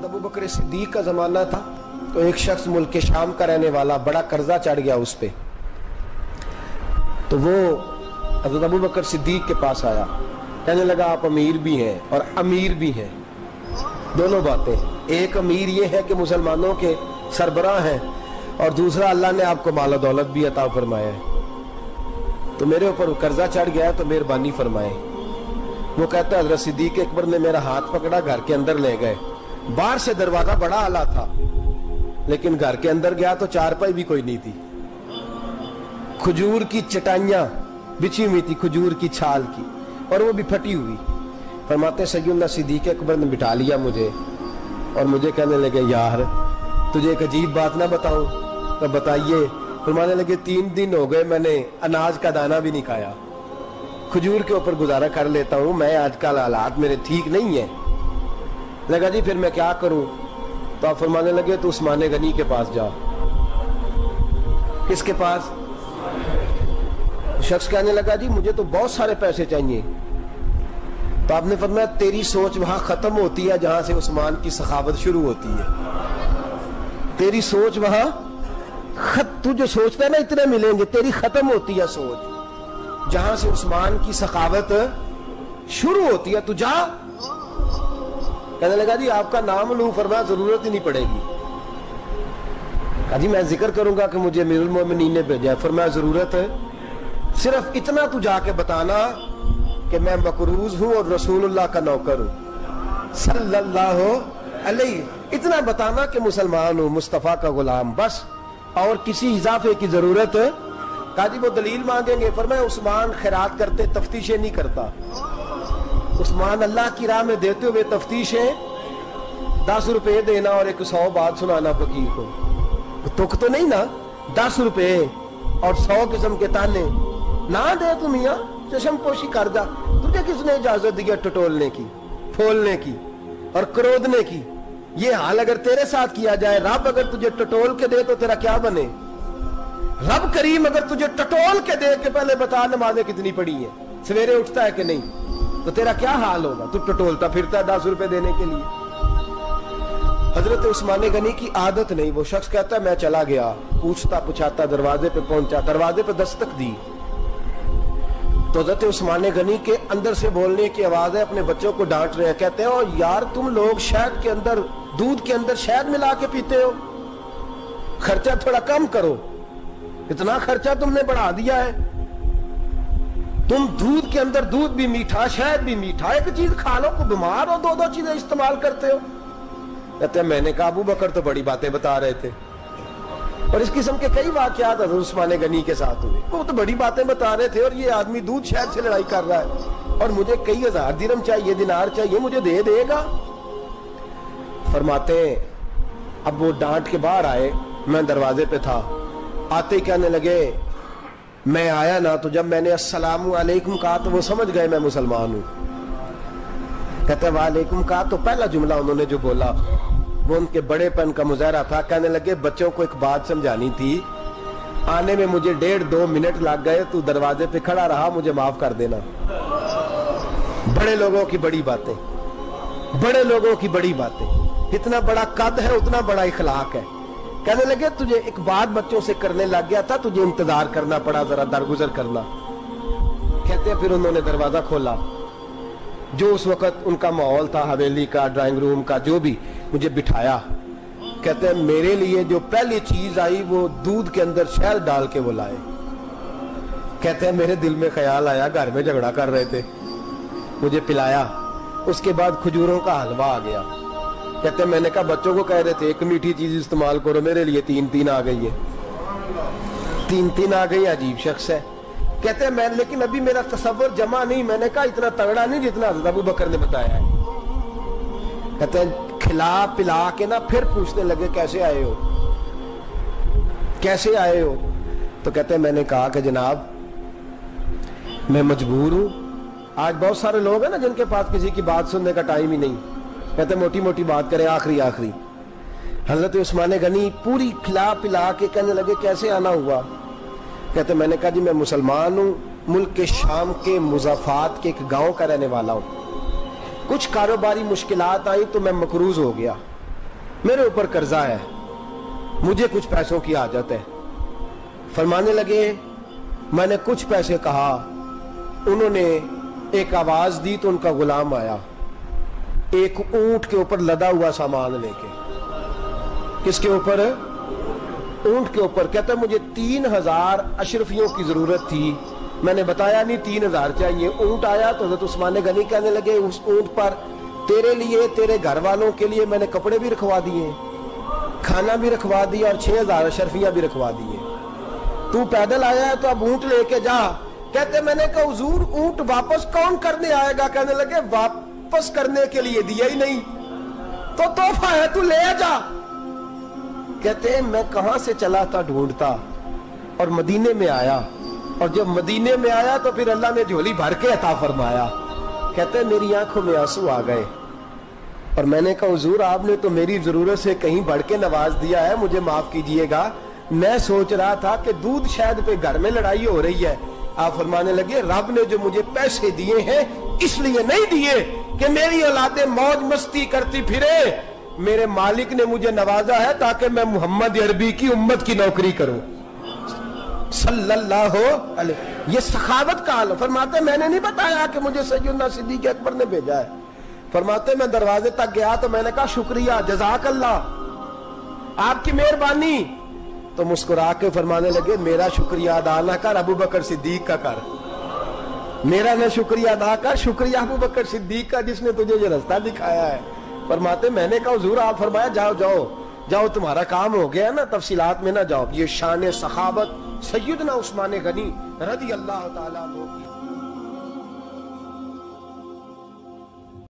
हज़रत अबू बकर सिद्दीक का ज़माना था तो एक शख्स मुल्क के शाम का रहने वाला, बड़ा कर्जा चढ़ गया उस पे, तो वो हज़रत अबू बकर सिद्दीक के पास आया, कहने लगा आप अमीर भी हैं और अमीर भी हैं, दोनों बातें। एक अमीर ये है कि मुसलमानों के सरबराह हैं और दूसरा अल्लाह ने आपको माल दौलत भी अता फरमाया है, तो मेरे ऊपर कर्जा चढ़ गया है तो मेहरबानी फरमाए। वो कहता है हज़रत सिद्दीक अकबर ने मेरा हाथ पकड़ा, घर के अंदर ले गए। बाहर से दरवाजा बड़ा आला था लेकिन घर के अंदर गया तो चारपाई भी कोई नहीं थी, खजूर की चटाइयां बिछी हुई थी, खजूर की छाल की, और वो भी फटी हुई। फरमाते सैयदना सिद्दीक अकबर ने बिठा लिया मुझे और मुझे कहने लगे यार तुझे एक अजीब बात ना बताऊं? तो बताइए। फरमाने लगे 3 दिन हो गए मैंने अनाज का दाना भी नहीं खाया, खजूर के ऊपर गुजारा कर लेता हूं, मैं आजकल हालात मेरे ठीक नहीं है। लगा जी फिर मैं क्या करूं? तो आप फरमाने लगे तो उस्मान गनी के पास जा। किसके पास? शख्स कहने लगा जी मुझे तो बहुत सारे पैसे चाहिए। तो आपने फरमाया तेरी सोच वहां खत्म होती है जहां से उस्मान की सखावत शुरू होती है। तेरी सोच वहां तू जो सोचता है ना इतने मिलेंगे, तेरी खत्म होती है सोच जहां से उस्मान की सखावत शुरू होती है। तू जा। कहने लगा जी आपका नाम लूं? फरमाया जरूरत ही नहीं पड़ेगी। कहा जी मैं जिक्र करूंगा कि मुझे अमीरुल मोमिनीन ने भेजा। फरमाया जरूरत है, सिर्फ इतना तू जाके बताना कि मैं मकरूज हूं और रसूलुल्लाह का नौकर हूं सल्लल्लाहु अलैहि, इतना बताना कि मुसलमान हूं, मुस्तफा का गुलाम, बस, और किसी इजाफे की जरूरत। कहा जी वो दलील मांगेंगे। फरमाया उस्मान खैरात करते तफ्तीशें नहीं करता, उस्मान अल्लाह की राह में देते हुए तफ्तीशें 10 रुपए देना और 100 बात सुनाना फकीर को, तुक तो नहीं ना, 10 रुपए और 100 किस्म के ताने ना दे तुम मियां, चशम पोशी कर जा। तुझे किसने इजाजत दी टटोलने की, फोलने की और क्रोधने की? ये हाल अगर तेरे साथ किया जाए, रब अगर तुझे टटोल के दे तो तेरा क्या बने? रब करीम अगर तुझे टटोल के दे के पहले बता नमाजें कितनी पड़ी है, सवेरे उठता है कि नहीं, तो तेरा क्या हाल होगा? तू टटोलता फिरता है 10 रुपए देने के लिए। हजरत उस्मान गनी की आदत नहीं। वो शख्स कहता है मैं चला गया, पूछता पुछाता दरवाजे पे पहुंचा, दरवाजे पे दस्तक दी तो हजरत उस्मान गनी के अंदर से बोलने की आवाज है, अपने बच्चों को डांट रहे हैं। कहते हैं ओ यार तुम लोग शहद के अंदर, दूध के अंदर शहद मिला के पीते हो, खर्चा थोड़ा कम करो, इतना खर्चा तुमने बढ़ा दिया है। तुम दूध के अंदर दूध भी मीठा, शहद भी मीठा, एक चीज खा लो को बीमार हो, 2-2 चीजें इस्तेमाल करते हो। कहते हैं मैंने कहा अबू बकर तो बड़ी बातें बता रहे थे, और इस किस्म के कई वाकयात उस्मान गनी के साथ हुए। वो तो बड़ी बातें बता रहे थे और ये आदमी दूध शहद से लड़ाई कर रहा है और मुझे कई हजार दिरहम चाहिए, दिनार चाहिए, मुझे दे देगा? फरमाते अब वो डांट के बाहर आए, मैं दरवाजे पे था, आते ही कहने लगे मैं आया ना तो जब मैंने अस्सलामु अलैकुम कहा तो वो समझ गए मैं मुसलमान हूं। कहते वालेकुम कहा तो पहला जुमला उन्होंने जो बोला वो उनके बड़ेपन का मुजाहरा था। कहने लगे बच्चों को एक बात समझानी थी, आने में मुझे 1.5-2 मिनट लग गए, तू दरवाजे पे खड़ा रहा, मुझे माफ कर देना। बड़े लोगों की बड़ी बातें, बड़े लोगों की बड़ी बातें, इतना बड़ा कद है उतना बड़ा इखलाक है। कहने लगे तुझे एक बात बच्चों से करने लग गया था, तुझे इंतजार करना पड़ा, जरा दरगुजर करना। कहते फिर उन्होंने दरवाजा खोला, जो उस वक्त उनका माहौल था हवेली का, ड्राइंग रूम का, जो भी, मुझे बिठाया। कहते हैं मेरे लिए जो पहली चीज आई वो दूध के अंदर शहद डाल के वो लाए। कहते हैं मेरे दिल में ख्याल आया घर में झगड़ा कर रहे थे, मुझे पिलाया, उसके बाद खजूरों का हलवा आ गया। कहते हैं मैंने कहा बच्चों को कह रहे थे एक मीठी चीज इस्तेमाल करो, मेरे लिए 3-3 आ गई है, 3-3 आ गई। अजीब शख्स है। कहते हैं मैं, लेकिन अभी मेरा तसव्वुर जमा नहीं। मैंने कहा इतना तगड़ा नहीं जितना हज़रत अबू बकर ने बताया है। कहते हैं खिला पिला के ना फिर पूछने लगे कैसे आए हो, कैसे आए हो? तो कहते हैं मैंने कहा कि जनाब मैं मजबूर हूं। आज बहुत सारे लोग हैं ना जिनके पास किसी की बात सुनने का टाइम ही नहीं। कहते मोटी मोटी बात करें, आखिरी आखिरी। हजरत उस्मान गनी पूरी खिला पिला के कहने लगे कैसे आना हुआ? कहते मैंने कहा जी मैं मुसलमान हूं, मुल्क के शाम के मुज़ाफात के एक गांव का रहने वाला हूं, कुछ कारोबारी मुश्किलात आई तो मैं मकरूज हो गया, میرے اوپر قرضہ ہے, مجھے کچھ پیسوں کی حاجت ہے. فرمانے لگے میں نے کچھ پیسے کہا, انہوں نے ایک آواز دی تو ان کا غلام آیا ایک اونٹ کے اوپر لدا ہوا سامان لے کے. کس کے اوپر؟ اونٹ کے اوپر. کہتا ہے مجھے 3000 اشرفیوں کی ضرورت تھی, میں نے بتایا نہیں 3000 چاہیے. اونٹ آیا تو حضرت عثمان غنی کہنے لگے اس اونٹ پر تیرے لیے, تیرے گھر والوں کے لیے میں نے کپڑے بھی رکھوا دیے, کھانا بھی رکھوا دیا اور 6000 اشرفیاں بھی رکھوا دیے. تو پیدل آیا ہے تو اب اونٹ لے کے جا. کہتے میں نے کہا حضور اونٹ واپس کون کرنے آئے گا؟ کہنے لگے واپس کرنے کے لیے دیا ہی نہیں تو تحفہ ہے, تو لے جا. کہتے ہیں میں کہاں سے چلا تھا ڈھونڈتا اور مدینے میں آیا, اور جب مدینے میں آیا تو پھر اللہ نے جھولی بھر کے عطا فرمایا. کہتے ہیں میری آنکھوں میں آنسو آ گئے اور میں نے کہا حضور آپ نے تو میری ضرورت سے کہیں بڑھ کے نواز دیا ہے, مجھے معاف کیجئے گا. میں سوچ رہا تھا کہ دودھ شاید پہ گھر میں لڑائی ہو رہی ہے. آپ فرمانے لگے رب نے جو مجھے پیسے دیے ہیں اس لیے نہیں دیے کہ میری اولادیں موج مستی کرتی پھرے, میرے مالک نے مجھے نوازا ہے تاکہ میں محمد عربی کی امت کی نوکری کروں صلی اللہ علیہ. یہ سخاوت کا حال. فرماتے میں نے نہیں بتایا کہ مجھے سیدنا صدیق اکبر نے بھیجا ہے. فرماتے میں دروازے تک گیا تو میں نے کہا شکریہ, جزاک اللہ, آپ کی مہربانی. تو مسکرا کے فرمانے لگے میرا شکریہ ادا نہ کر, ابو بکر صدیق کا کر. میرا نہ شکریہ ادا کر, شکریہ ابو بکر صدیق کا جس نے تجھے یہ رستہ دکھایا ہے. فرماتے میں نے کہا حضور آپ فرمایا جاؤ جاؤ جاؤ تمہارا کام ہو گیا نا, تفصیلات میں نہ جاؤ. یہ شان سخاوت سیدنا عثمان غنی رضی اللہ تعالیٰ عنہ کی